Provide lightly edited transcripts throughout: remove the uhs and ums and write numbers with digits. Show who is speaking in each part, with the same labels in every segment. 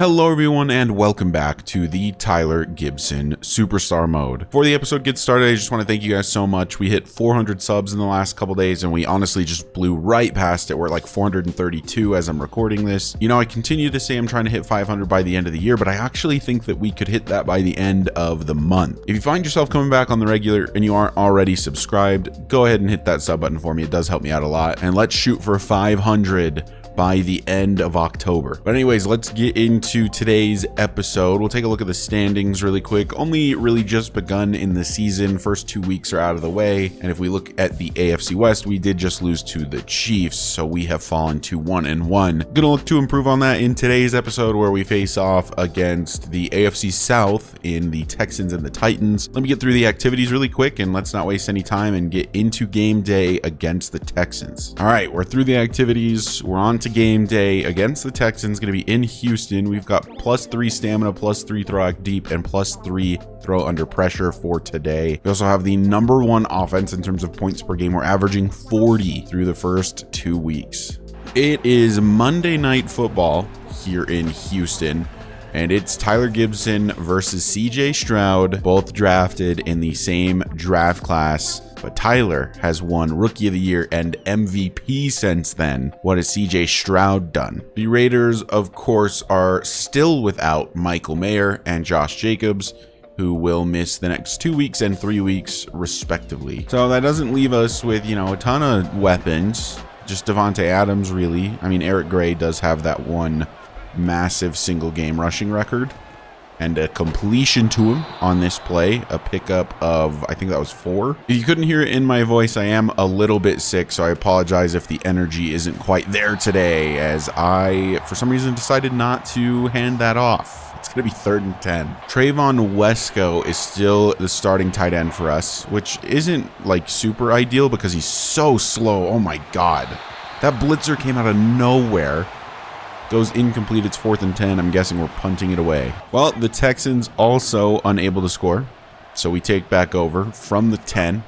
Speaker 1: Hello everyone and welcome back to the Tyler Gibson Superstar Mode. Before the episode gets started, I just want to thank you guys so much. We hit 400 subs in the last couple days and we honestly just blew right past it. We're at like 432 as I'm recording this. You know, I continue to say I'm trying to hit 500 by the end of the year, but I actually think that we could hit that by the end of the month. If you find yourself coming back on the regular and you aren't already subscribed, go ahead and hit that sub button for me. It does help me out a lot. And let's shoot for 500 by the end of October. But anyways, let's get into today's episode. We'll take a look at the standings really quick. Only really just begun in the season. First 2 weeks are out of the way. And if we look at the AFC West, we did just lose to the Chiefs, so we have fallen to 1-1. Gonna look to improve on that in today's episode where we face off against the AFC South in the Texans and the Titans. Let me get through the activities really quick and let's not waste any time and get into game day against the Texans. All right, we're through the activities. We're on to game day against the Texans. Going to be in Houston. We've got +3 stamina, +3 throw act deep, and +3 throw under pressure for today. We also have the #1 offense in terms of points per game. We're averaging 40 through the first 2 weeks. It is Monday Night Football here in Houston, and it's Tyler Gibson versus CJ Stroud, both drafted in the same draft class. But Tyler has won Rookie of the Year and MVP since then. What has CJ Stroud done? The Raiders, of course, are still without Michael Mayer and Josh Jacobs, who will miss the next 2 weeks and 3 weeks, respectively. So that doesn't leave us with, a ton of weapons. Just Devontae Adams, really. I mean, Eric Gray does have that one massive single game rushing record. And a completion to him on this play, a pickup of, I think that was 4. If you couldn't hear it in my voice, I am a little bit sick, so I apologize if the energy isn't quite there today, as I, for some reason, decided not to hand that off. It's going to be 3rd and 10. Trayvon Wesco is still the starting tight end for us, which isn't like super ideal because he's so slow. Oh my God. That blitzer came out of nowhere. Goes incomplete. It's 4th and 10. I'm guessing we're punting it away. Well, the Texans also unable to score, so we take back over from the 10.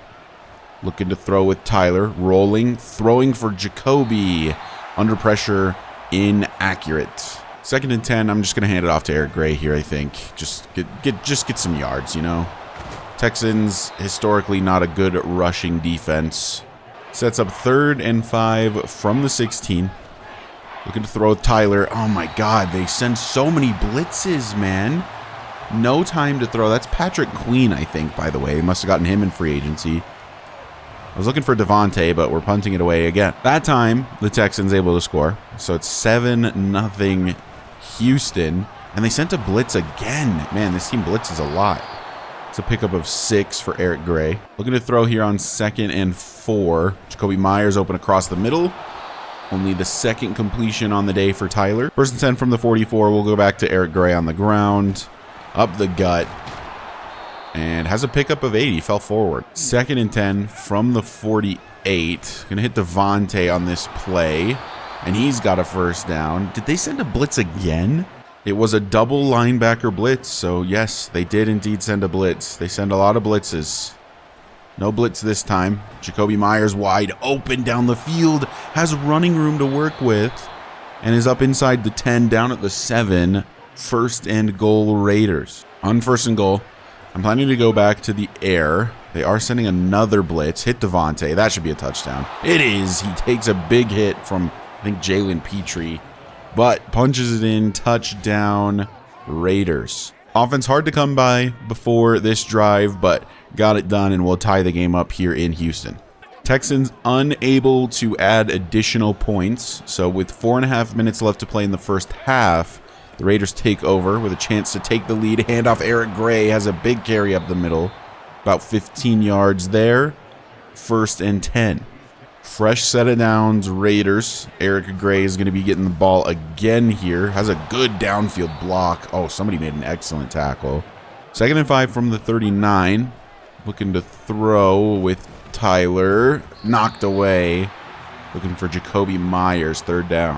Speaker 1: Looking to throw with Tyler. Rolling. Throwing for Jacoby. Under pressure. Inaccurate. 2nd and 10. I'm just going to hand it off to Eric Gray here, I think. Just get some yards, Texans, historically not a good rushing defense. Sets up 3rd and 5 from the 16. Looking to throw with Tyler. Oh my God, they send so many blitzes, man. No time to throw. That's Patrick Queen, I think, by the way. Must have gotten him in free agency. I was looking for Devontae, but we're punting it away again. That time, the Texans able to score. So it's 7-0 Houston. And they sent a blitz again. Man, this team blitzes a lot. It's a pickup of 6 for Eric Gray. Looking to throw here on 2nd and 4. Jacoby Myers open across the middle. Only the 2nd completion on the day for Tyler. 1st and 10 from the 44. We'll go back to Eric Gray on the ground. Up the gut. And has a pickup of 8. He fell forward. 2nd and 10 from the 48. Gonna hit Devontae on this play. And he's got a 1st down. Did they send a blitz again? It was a double linebacker blitz. So yes, they did indeed send a blitz. They send a lot of blitzes. No blitz this time. Jacoby Myers wide open down the field. Has running room to work with. And is up inside the 10, down at the 7. 1st and goal Raiders. On 1st and goal, I'm planning to go back to the air. They are sending another blitz. Hit Devontae. That should be a touchdown. It is. He takes a big hit from, I think, Jalen Petrie. But punches it in. Touchdown Raiders. Offense hard to come by before this drive, but got it done, and we'll tie the game up here in Houston. Texans unable to add additional points, so with 4.5 minutes left to play in the first half, the Raiders take over with a chance to take the lead. Handoff Eric Gray has a big carry up the middle, about 15 yards there. 1st and 10. Fresh set of downs, Raiders. Eric Gray is going to be getting the ball again here. Has a good downfield block. Oh, somebody made an excellent tackle. 2nd and 5 from the 39. Looking to throw with Tyler. Knocked away. Looking for Jacoby Myers. 3rd down.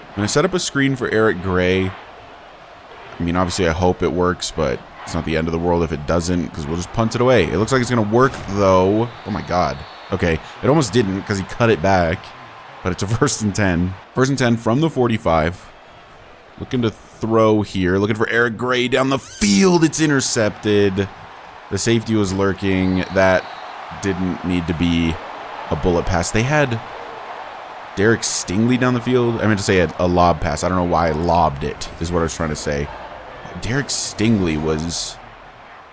Speaker 1: I'm going to set up a screen for Eric Gray. I mean, obviously I hope it works, but it's not the end of the world if it doesn't, because we'll just punt it away. It looks like it's going to work, though. Oh, my God. Okay, it almost didn't because he cut it back, but it's a 1st and 10. 1st and 10 from the 45. Looking to throw here. Looking for Eric Gray down the field. It's intercepted. The safety was lurking. That didn't need to be a bullet pass. They had Derek Stingley down the field. I meant to say a lob pass. I don't know why I lobbed it, is what I was trying to say. Derek Stingley was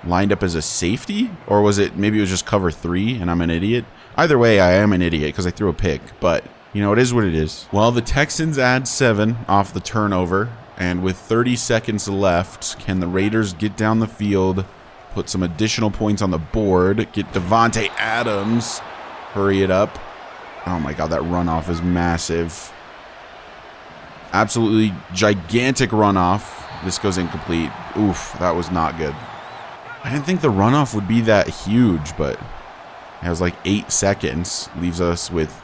Speaker 1: lined up as a safety? Or was it, maybe it was just cover 3 and I'm an idiot? Either way, I am an idiot because I threw a pick. But, you know, it is what it is. Well, the Texans add 7 off the turnover. And with 30 seconds left, can the Raiders get down the field, put some additional points on the board, get Davante Adams, hurry it up. Oh my God, that runoff is massive. Absolutely gigantic runoff. This goes incomplete. Oof, that was not good. I didn't think the runoff would be that huge, but it was like 8 seconds. Leaves us with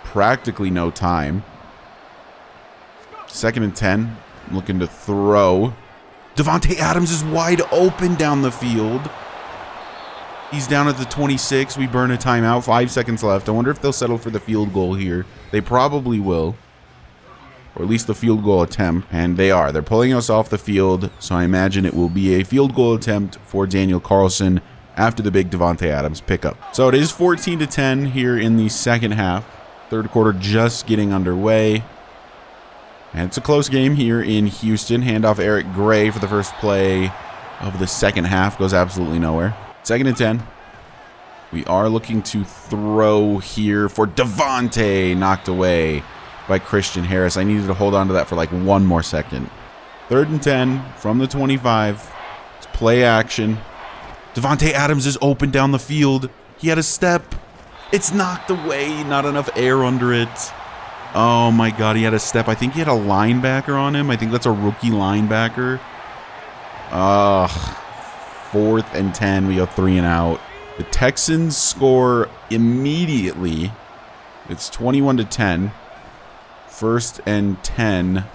Speaker 1: practically no time. 2nd and 10. Looking to throw. Davante Adams is wide open down the field. He's down at the 26. We burn a timeout. 5 seconds left. I wonder if they'll settle for the field goal here. They probably will. Or at least the field goal attempt. And they are. They're pulling us off the field. So I imagine it will be a field goal attempt for Daniel Carlson after the big Davante Adams pickup. So it is 14-10 here in the second half. Third quarter just getting underway. And it's a close game here in Houston. Handoff Eric Gray for the first play of the second half. Goes absolutely nowhere. 2nd and 10. We are looking to throw here for Davante. Knocked away by Christian Harris. I needed to hold on to that for like 1 more second. 3rd and 10 from the 25. It's play action. Davante Adams is open down the field. He had a step. It's knocked away. Not enough air under it. Oh my God, he had a step. I think he had a linebacker on him. I think that's a rookie linebacker. 4th and 10. We go 3 and out. The Texans score immediately. It's 21-10. 1st and 10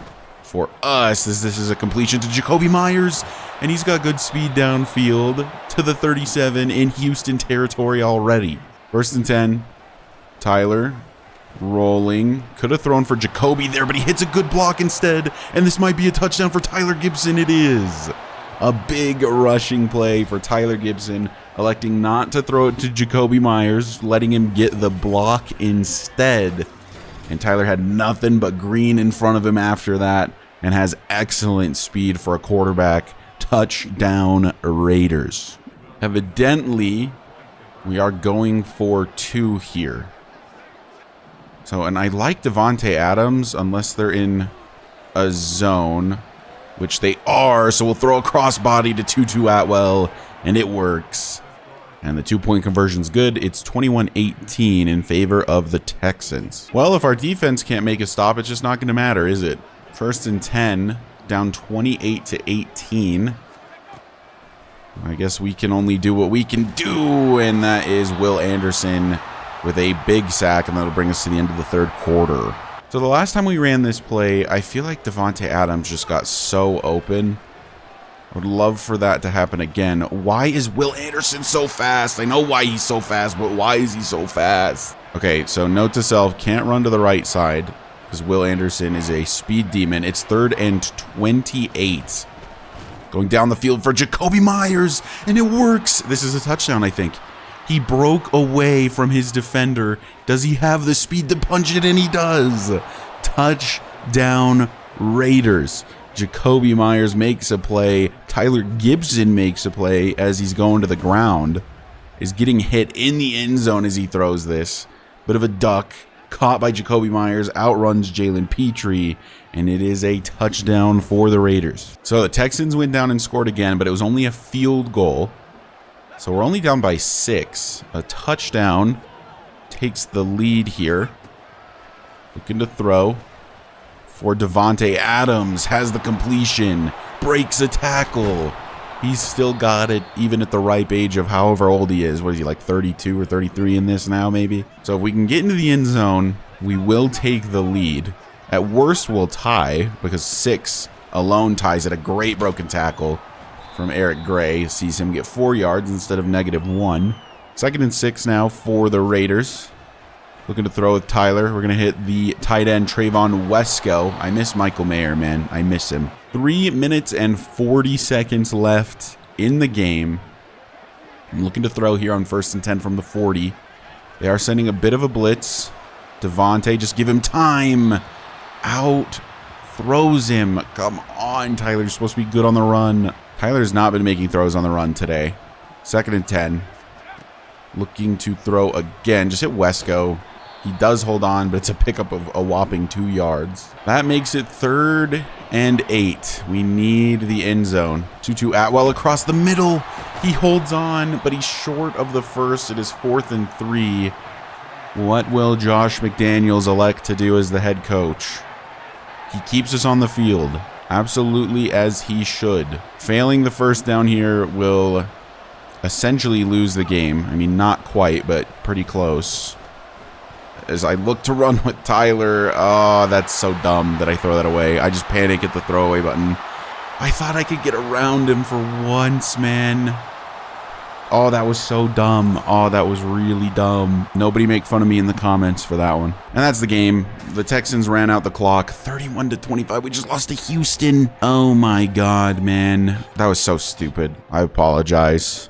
Speaker 1: for us. This is a completion to Jacoby Myers. And he's got good speed downfield to the 37 in Houston territory already. 1st and 10. Tyler rolling. Could have thrown for Jacoby there, but he hits a good block instead. And this might be a touchdown for Tyler Gibson. It is. A big rushing play for Tyler Gibson, electing not to throw it to Jacoby Myers, letting him get the block instead. And Tyler had nothing but green in front of him after that and has excellent speed for a quarterback. Touchdown Raiders. Evidently, we are going for 2 here. So, and I like Davante Adams unless they're in a zone, which they are. So we'll throw a crossbody to Tutu Atwell, and it works. And the 2-point conversion's good. It's 21-18 in favor of the Texans. Well, if our defense can't make a stop, it's just not going to matter, is it? 1st and 10, down 28-18. I guess we can only do what we can do, and that is Will Anderson with a big sack, and that'll bring us to the end of the 3rd quarter. So the last time we ran this play, I feel like Davante Adams just got so open. I would love for that to happen again. Why is Will Anderson so fast? I know why he's so fast, but why is he so fast? Okay, so note to self, can't run to the right side because Will Anderson is a speed demon. It's 3rd and 28. Going down the field for Jacoby Myers, and it works. This is a touchdown, I think. He broke away from his defender. Does he have the speed to punch it? And he does. Touchdown Raiders. Jacoby Myers makes a play. Tyler Gibson makes a play as he's going to the ground. Is getting hit in the end zone as he throws this. Bit of a duck. Caught by Jacoby Myers. Outruns Jalen Petrie. And it is a touchdown for the Raiders. So the Texans went down and scored again, but it was only a field goal. So we're only down by 6. A touchdown takes the lead here. Looking to throw for Davante Adams. Has the completion. Breaks a tackle. He's still got it, even at the ripe age of however old he is. What is he, like 32 or 33 in this now, maybe? So if we can get into the end zone, we will take the lead. At worst, we'll tie, because 6 alone ties it. A great broken tackle from Eric Gray. Sees him get 4 yards instead of -1. 2nd and 6 now for the Raiders. Looking to throw with Tyler. We're going to hit the tight end, Trayvon Wesco. I miss Michael Mayer, man. I miss him. 3 minutes and 40 seconds left in the game. I'm looking to throw here on 1st and 10 from the 40. They are sending a bit of a blitz. Devontae, just give him time. Out. Throws him. Come on, Tyler. You're supposed to be good on the run. Tyler's not been making throws on the run today. 2nd and 10. Looking to throw again. Just hit Wesco. He does hold on, but it's a pickup of a whopping 2 yards. That makes it 3rd and 8. We need the end zone. Tutu Atwell across the middle. He holds on, but he's short of the first. It is 4th and 3. What will Josh McDaniels elect to do as the head coach? He keeps us on the field, absolutely as he should. Failing the first down here will essentially lose the game. I mean, not quite, but pretty close. As I look to run with Tyler, oh, that's so dumb that I throw that away. I just panic at the throwaway button. I thought I could get around him for once, man. Oh, that was so dumb. Oh, that was really dumb. Nobody make fun of me in the comments for that one. And that's the game. The Texans ran out the clock, 31-25. We just lost to Houston. Oh my God, man. That was so stupid. I apologize.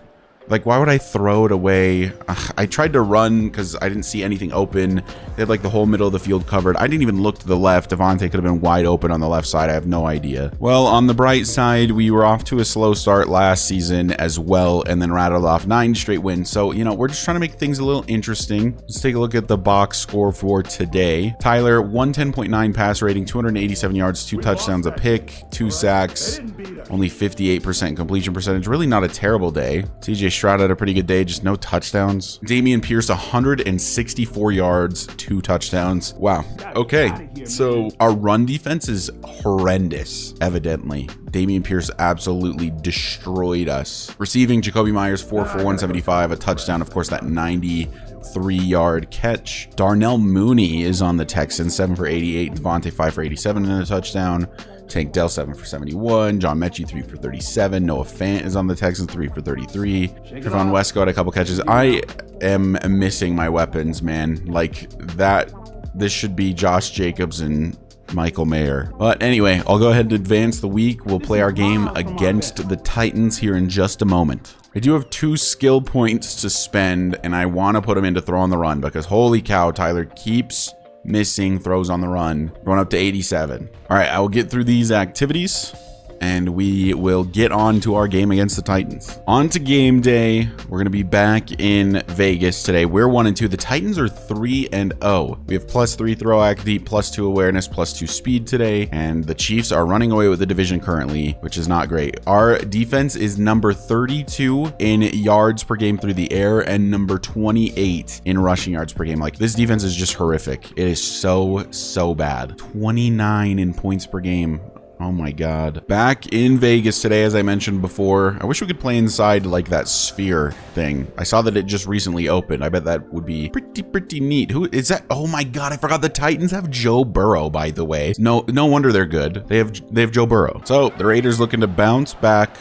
Speaker 1: Like, why would I throw it away? I tried to run because I didn't see anything open. They had like the whole middle of the field covered. I didn't even look to the left. Devontae could have been wide open on the left side. I have no idea. Well, on the bright side, we were off to a slow start last season as well, and then rattled off 9 straight wins. So, you know, we're just trying to make things a little interesting. Let's take a look at the box score for today. Tyler, 110.9 pass rating, 287 yards, 2 touchdowns, a pick, 2 sacks, only 58% completion percentage. Really not a terrible day. CJ Stroud had a pretty good day, just no touchdowns. Dameon Pierce, 164 yards, 2 touchdowns. Wow. Okay, so our run defense is horrendous, evidently. Dameon Pierce absolutely destroyed us. Receiving, Jacoby Myers, 4 for 175, a touchdown. Of course, that 93-yard catch. Darnell Mooney is on the Texans, 7 for 88. Devontae, 5 for 87 and a touchdown. Tank Dell, 7 for 71. John Mechie, 3 for 37. Noah Fant is on the Texans, 3 for 33. Trevon Wesco had a couple catches. I am missing my weapons, man. Like that, this should be Josh Jacobs and Michael Mayer. But anyway, I'll go ahead and advance the week. We'll play our game against the Titans here in just a moment. I do have 2 skill points to spend, and I want to put them into throw on the run because holy cow, Tyler keeps missing throws on the run. Going up to 87. All right, I will get through these activities and we will get on to our game against the Titans. On to game day. We're going to be back in Vegas today. We're 1-2. The Titans are 3-0. We have +3 throw accuracy, +2 awareness, +2 speed today. And the Chiefs are running away with the division currently, which is not great. Our defense is number 32 in yards per game through the air and number 28 in rushing yards per game. Like, this defense is just horrific. It is so bad. 29 in points per game. Oh my God. Back in Vegas today, as I mentioned before. I wish we could play inside like that sphere thing. I saw that it just recently opened. I bet that would be pretty neat. Who is that? Oh my God, I forgot the Titans have Joe Burrow, by the way. No wonder they're good. They have Joe Burrow. So the Raiders looking to bounce back.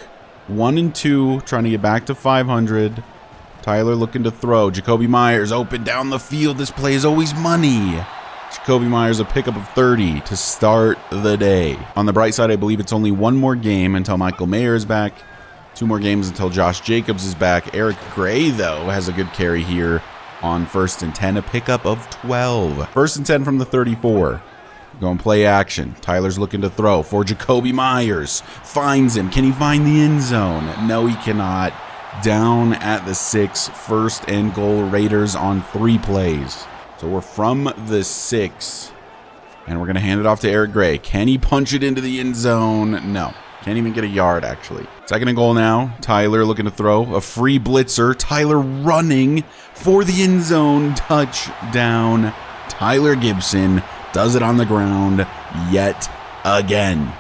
Speaker 1: 1-2, trying to get back to 500. Tyler looking to throw. Jacoby Myers open down the field. This play is always money. Jacoby Myers a pickup of 30 to start the day. On the bright side, I believe it's only 1 more game until Michael Mayer is back. 2 more games until Josh Jacobs is back. Eric Gray, though, has a good carry here on 1st and 10, a pickup of 12. 1st and 10 from the 34. Going play action. Tyler's looking to throw for Jacoby Myers. Finds him. Can he find the end zone? No, he cannot. Down at the 6. 1st and goal. Raiders on 3 plays. So we're from the 6, and we're going to hand it off to Eric Gray. Can he punch it into the end zone? No. Can't even get a yard, actually. 2nd and goal now. Tyler looking to throw. A free blitzer. Tyler running for the end zone. Touchdown. Tyler Gibson does it on the ground yet again.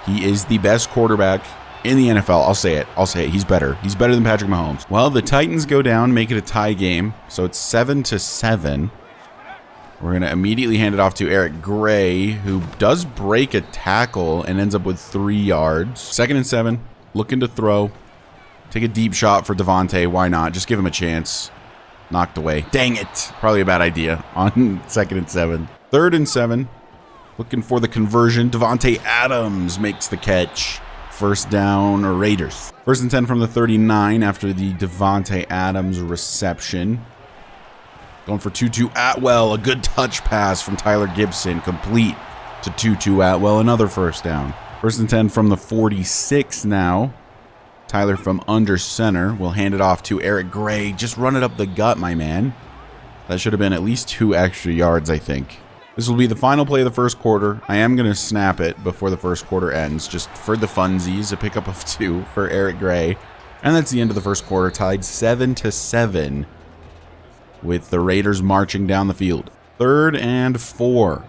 Speaker 1: He is the best quarterback in the NFL. I'll say it. He's better. He's better than Patrick Mahomes. Well, the Titans go down, make it a tie game. So it's 7-7. We're going to immediately hand it off to Eric Gray, who does break a tackle and ends up with 3 yards. 2nd and 7. Looking to throw. Take a deep shot for Devontae. Why not? Just give him a chance. Knocked away. Dang it. Probably a bad idea on 2nd and 7. 3rd and 7. Looking for the conversion. Davante Adams makes the catch. First down, Raiders. 1st and 10 from the 39 after the Davante Adams reception. Going for Tutu Atwell. A good touch pass from Tyler Gibson. Complete to Tutu Atwell. Another first down. 1st and 10 from the 46 now. Tyler from under center will hand it off to Eric Gray. Just run it up the gut, my man. That should have been at least 2 extra yards, I think. This will be the final play of the first quarter. I am going to snap it before the first quarter ends, just for the funsies, a pickup of 2 for Eric Gray. And that's the end of the first quarter, tied 7-7 with the Raiders marching down the field. 3rd and 4.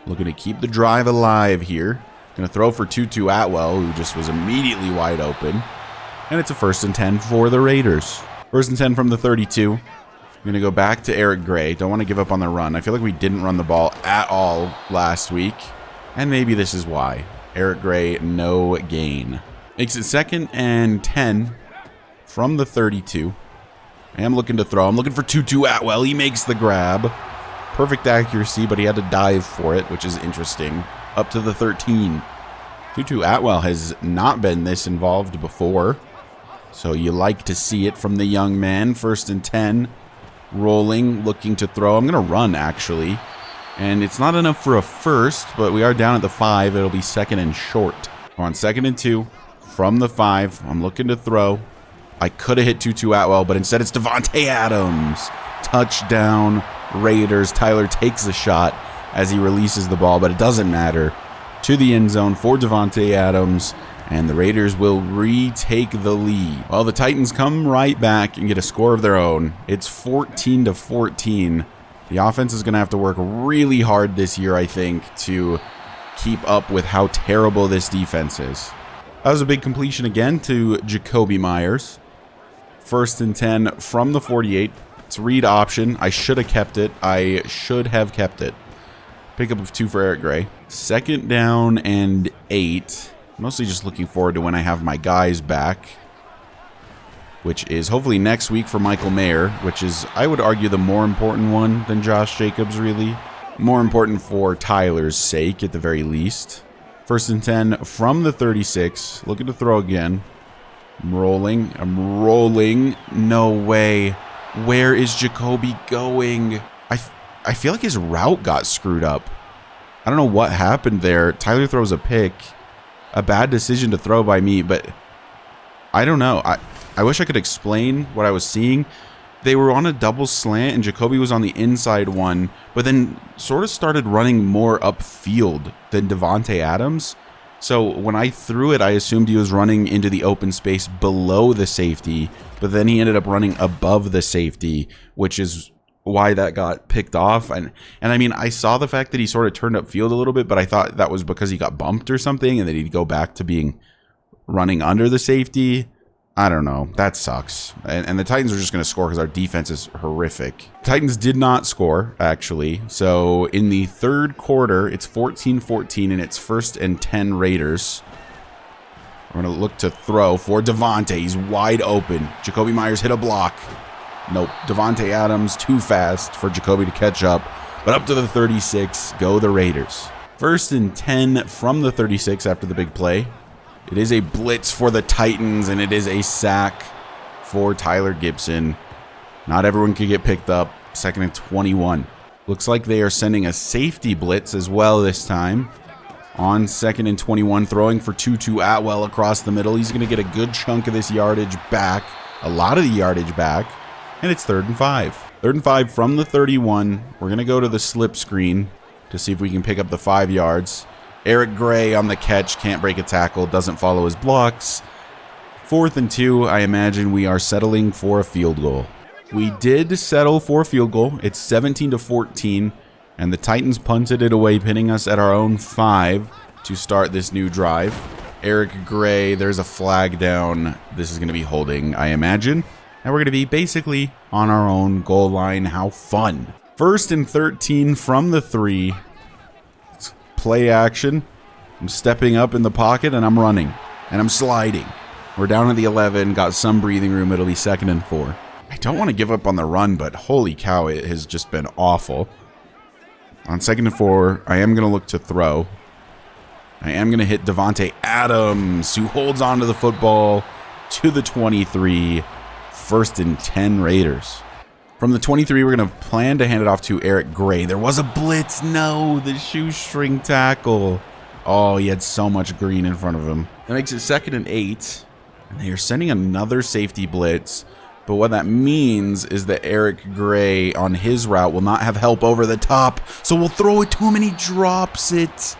Speaker 1: Looking to keep the drive alive here. Going to throw for Tutu Atwell, who just was immediately wide open. And it's a 1st and 10 for the Raiders. 1st and 10 from the 32. I'm going to go back to Eric Gray. Don't want to give up on the run. I feel like we didn't run the ball at all last week. And maybe this is why. Eric Gray, no gain. Makes it 2nd and 10 from the 32. I am looking to throw. I'm looking for Tutu Atwell. He makes the grab. Perfect accuracy, but he had to dive for it, which is interesting. Up to the 13. Tutu Atwell has not been this involved before. So you like to see it from the young man. 1st and 10. Rolling, looking to throw. I'm going to run, actually. And it's not enough for a first, but we are down at the 5. It'll be 2nd and short. We're on 2nd and 2 from the 5. I'm looking to throw. I could have hit Tutu Atwell, but instead it's Davante Adams. Touchdown, Raiders. Tyler takes the shot as he releases the ball, but it doesn't matter. To the end zone for Davante Adams. And the Raiders will retake the lead. Well, the Titans come right back and get a score of their own. It's 14-14. The offense is going to have to work really hard this year, I think, to keep up with how terrible this defense is. That was a big completion again to Jakobi Meyers. 1st and 10 from the 48. It's read option. I should have kept it. Pickup of 2 for Eric Gray. 2nd down and 8. Mostly just looking forward to when I have my guys back, which is hopefully next week for Michael Mayer, which is, I would argue, the more important one than Josh Jacobs, really. More important for Tyler's sake, at the very least. 1st and 10 from the 36. Looking to throw again. I'm rolling. No way. Where is Jakobi going? I feel like his route got screwed up. I don't know what happened there. Tyler throws a pick. A bad decision to throw by me, but I don't know. I wish I could explain what I was seeing. They were on a double slant, and Jakobi was on the inside one, but then sort of started running more upfield than Davante Adams. So when I threw it, I assumed he was running into the open space below the safety, but then he ended up running above the safety, which is why that got picked off. And I mean, I saw the fact that he sort of turned upfield a little bit, but I thought that was because he got bumped or something and then he'd go back to being running under the safety. I don't know. That sucks. And the Titans are just going to score because our defense is horrific. Titans did not score, actually. So in the 3rd quarter, it's 14-14 and it's 1st and 10 Raiders. We're going to look to throw for Davante. He's wide open. Jakobi Meyers hit a block. Nope. Davante Adams too fast for Jakobi to catch up. But up to the 36 go the Raiders. 1st and 10 from the 36 after the big play. It is a blitz for the Titans, and it is a sack for Tyler Gibson. Not everyone can get picked up. 2nd and 21. Looks like they are sending a safety blitz as well this time. On 2nd and 21, throwing for Tutu Atwell across the middle. He's going to get a good chunk of this yardage back. A lot of the yardage back. And it's 3rd and 5. 3rd and 5 from the 31. We're going to go to the slip screen to see if we can pick up the 5 yards. Eric Gray on the catch. Can't break a tackle. Doesn't follow his blocks. 4th and 2. I imagine we are settling for a field goal. We did settle for a field goal. It's 17-14. And the Titans punted it away, pinning us at our own 5 to start this new drive. Eric Gray, there's a flag down. This is going to be holding, I imagine. And we're going to be basically on our own goal line. How fun. 1st and 13 from the 3. It's play action. I'm stepping up in the pocket and I'm running. And I'm sliding. We're down at the 11. Got some breathing room. It'll be 2nd and 4. I don't want to give up on the run, but holy cow, it has just been awful. On 2nd and 4, I am going to look to throw. I am going to hit Davante Adams, who holds on to the football to the 23. 1st and 10 Raiders. From the 23, we're going to plan to hand it off to Eric Gray. There was a blitz. No, the shoestring tackle. Oh, he had so much green in front of him. That makes it 2nd and 8. And they are sending another safety blitz. But what that means is that Eric Gray on his route will not have help over the top. So we'll throw it to him and he drops it.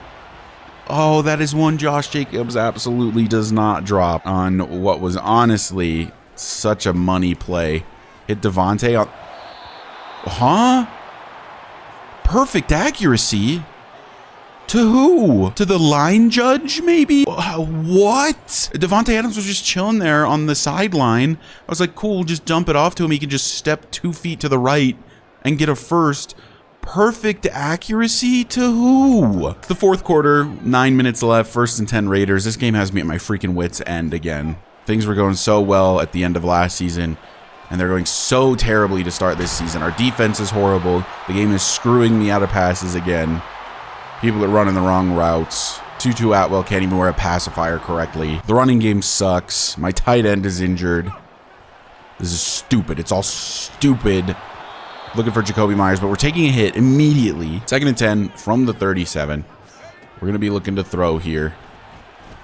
Speaker 1: Oh, that is one Josh Jacobs absolutely does not drop on what was honestly such a money play. Hit Davante on... Huh? Perfect accuracy? To who? To the line judge, maybe? What? Davante Adams was just chilling there on the sideline. I was like, cool, just dump it off to him. He can just step 2 feet to the right and get a first. Perfect accuracy to who? The 4th quarter, 9 minutes left, 1st and 10 Raiders. This game has me at my freaking wits' end again. Things were going so well at the end of last season, and they're going so terribly to start this season. Our defense is horrible. The game is screwing me out of passes again. People are running the wrong routes. Tutu Atwell can't even wear a pacifier correctly. The running game sucks. My tight end is injured. This is stupid. It's all stupid. Looking for Jacoby Myers, but we're taking a hit immediately. 2nd and 10 from the 37. We're going to be looking to throw here.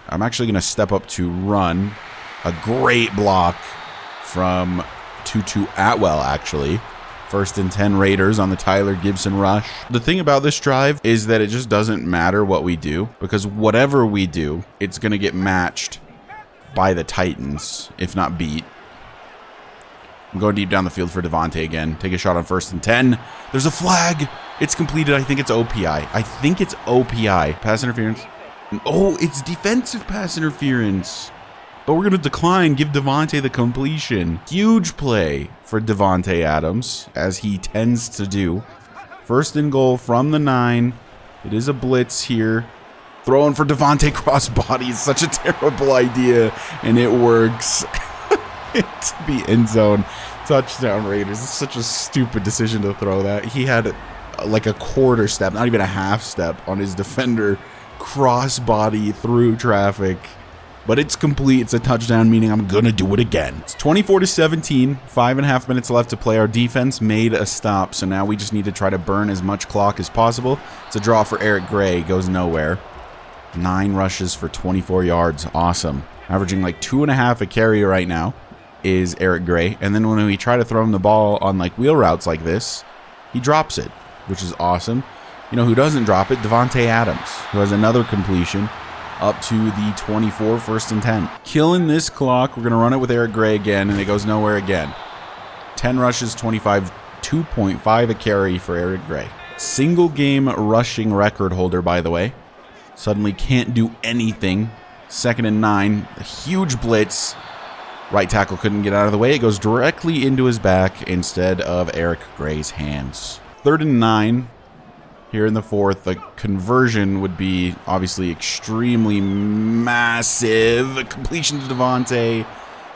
Speaker 1: I'm actually going to step up to run. A great block from Tutu Atwell, actually. 1st and 10 Raiders on the Tyler Gibson rush. The thing about this drive is that it just doesn't matter what we do, because whatever we do, it's going to get matched by the Titans, if not beat. I'm going deep down the field for Davante again. Take a shot on 1st and 10. There's a flag. It's completed. I think it's OPI. I think it's OPI. Pass interference. Oh, it's defensive pass interference. But we're going to decline, give Davante the completion. Huge play for Davante Adams, as he tends to do. 1st and goal from the 9. It is a blitz here. Throwing for Davante crossbody is such a terrible idea, and it works. To be end zone. Touchdown Raiders. It's such a stupid decision to throw that. He had like a quarter step, not even a half step, on his defender. Crossbody through traffic. But it's complete. It's a touchdown, meaning I'm going to do it again. It's 24-17. 5.5 minutes left to play. Our defense made a stop, so now we just need to try to burn as much clock as possible. It's a draw for Eric Gray. Goes nowhere. 9 rushes for 24 yards. Awesome. Averaging like 2.5 a carry right now is Eric Gray. And then when we try to throw him the ball on like wheel routes like this, he drops it, which is awesome. You know who doesn't drop it? Davante Adams, who has another completion. Up to the 24, 1st and 10. Killing this clock. We're going to run it with Eric Gray again, and it goes nowhere again. 10 rushes, 25, 2.5 a carry for Eric Gray. Single game rushing record holder, by the way. Suddenly can't do anything. 2nd and 9. A huge blitz. Right tackle couldn't get out of the way. It goes directly into his back instead of Eric Gray's hands. 3rd and 9. Here in the 4th, the conversion would be obviously extremely massive. A completion to Davante,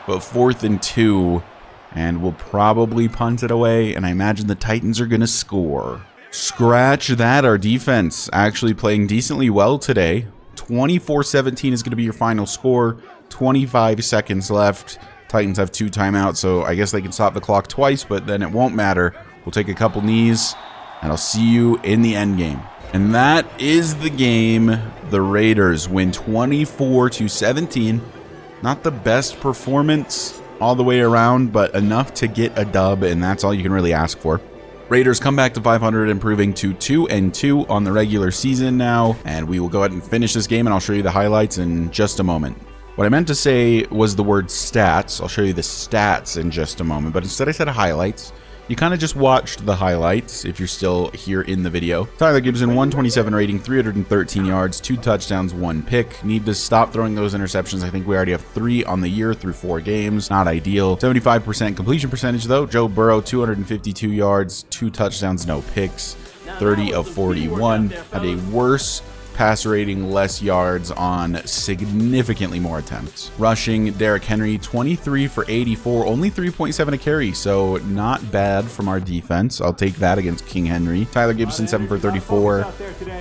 Speaker 1: but 4th and 2, and we'll probably punt it away, and I imagine the Titans are going to score. Scratch that. Our defense actually playing decently well today. 24-17 is going to be your final score. 25 seconds left. Titans have 2 timeouts, so I guess they can stop the clock twice, but then it won't matter. We'll take a couple knees, and I'll see you in the end game. And that is the game. The Raiders win 24-17. Not the best performance all the way around, but enough to get a dub, and that's all you can really ask for. Raiders come back to 500, improving to 2-2 on the regular season now, and we will go ahead and finish this game, and I'll show you the highlights in just a moment. What I meant to say was the word stats. I'll show you the stats in just a moment, but instead I said highlights. You kind of just watched the highlights if you're still here in the video. Tyler Gibson, 127 rating, 313 yards, 2 touchdowns, 1 pick. Need to stop throwing those interceptions. I think we already have 3 on the year through 4 games. Not ideal. 75% completion percentage though. Joe Burrow, 252 yards, 2 touchdowns, no picks. 30 of 41. Had a worse passer rating, less yards on significantly more attempts. Rushing, Derrick Henry, 23 for 84, only 3.7 a carry, so not bad from our defense. I'll take that against King Henry. Tyler Gibson, 7 for 34.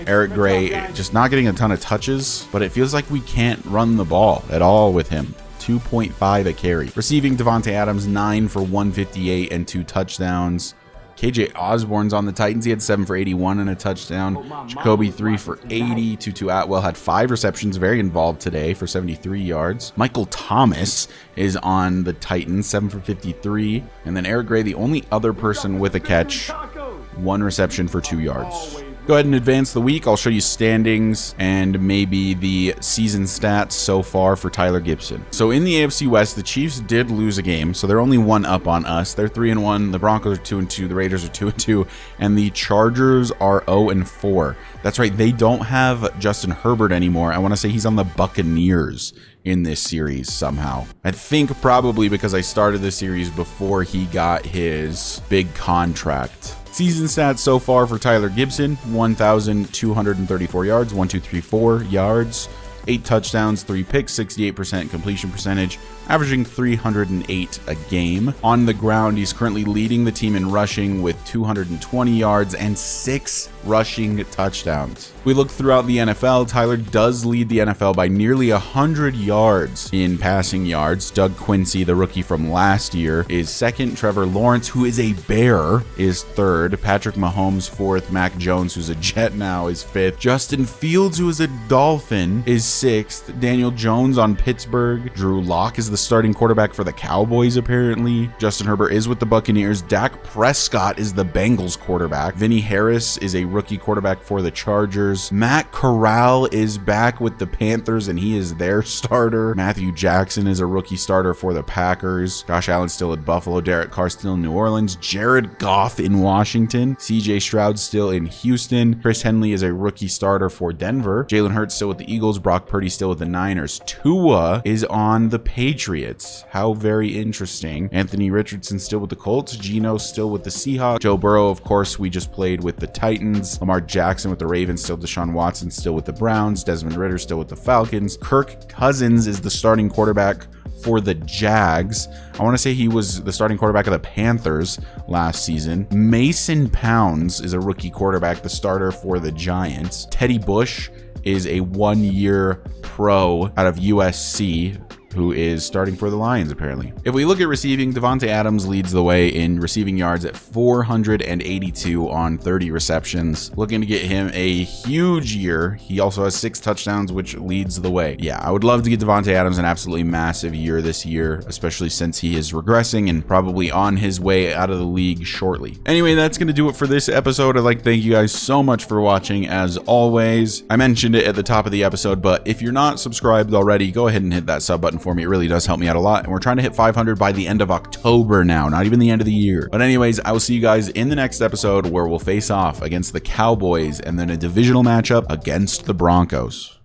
Speaker 1: Eric Gray, just not getting a ton of touches, but it feels like we can't run the ball at all with him. 2.5 a carry. Receiving, Devontae Adams, 9 for 158 and 2 touchdowns. KJ Osborne's on the Titans. He had 7 for 81 and a touchdown. Jacoby, 3 for 80. Tutu Atwell had 5 receptions, very involved today for 73 yards. Michael Thomas is on the Titans, 7 for 53. And then Eric Gray, the only other person with a catch, 1 reception for 2 yards. Go ahead and advance the week. I'll show you standings and maybe the season stats so far for Tyler Gibson. So in the AFC West, the Chiefs did lose a game, so they're only 1 up on us. They're 3-1. The Broncos are 2-2. The Raiders are 2-2, and the Chargers are 0-4. That's right. They don't have Justin Herbert anymore. I want to say he's on the Buccaneers in this series somehow. I think probably because I started the series before he got his big contract. Season stats so far for Tyler Gibson: 1,234 yards, 1,234 yards, 8 touchdowns, 3 picks, 68% completion percentage, averaging 308 a game. On the ground, he's currently leading the team in rushing with 220 yards and 6 rushing touchdowns. We look throughout the NFL, Tyler does lead the NFL by nearly 100 yards in passing yards. Doug Quincy, the rookie from last year, is second. Trevor Lawrence, who is a Bear, is third. Patrick Mahomes, fourth. Mac Jones, who's a Jet now, is fifth. Justin Fields, who is a Dolphin, is sixth. Daniel Jones on Pittsburgh. Drew Lock is the starting quarterback for the Cowboys, apparently. Justin Herbert is with the Buccaneers. Dak Prescott is the Bengals quarterback. Vinny Harris is a rookie quarterback for the Chargers. Matt Corral is back with the Panthers, and he is their starter. Matthew Jackson is a rookie starter for the Packers. Josh Allen still at Buffalo. Derek Carr still in New Orleans. Jared Goff in Washington. CJ Stroud still in Houston. Chris Henley is a rookie starter for Denver. Jalen Hurts still with the Eagles. Brock Purdy still with the Niners. Tua is on the Patriots. How very interesting. Anthony Richardson still with the Colts. Geno still with the Seahawks. Joe Burrow, of course, we just played with the Titans. Lamar Jackson with the Ravens. Still Deshaun Watson still with the Browns. Desmond Ridder still with the Falcons. Kirk Cousins is the starting quarterback for the Jags. I want to say he was the starting quarterback of the Panthers last season. Mason Pounds is a rookie quarterback, the starter for the Giants. Teddy Bush is a 1-year pro out of USC, who is starting for the Lions, apparently. If we look at receiving, Devontae Adams leads the way in receiving yards at 482 on 30 receptions. Looking to get him a huge year. He also has 6 touchdowns, which leads the way. Yeah, I would love to get Devontae Adams an absolutely massive year this year, especially since he is regressing and probably on his way out of the league shortly. Anyway, that's going to do it for this episode. I'd like to thank you guys so much for watching, as always. I mentioned it at the top of the episode, but if you're not subscribed already, go ahead and hit that sub button for me. It really does help me out a lot, and we're trying to hit 500 by the end of October now, not even the end of the year. But anyways, I will see you guys in the next episode, where we'll face off against the Cowboys and then a divisional matchup against the Broncos.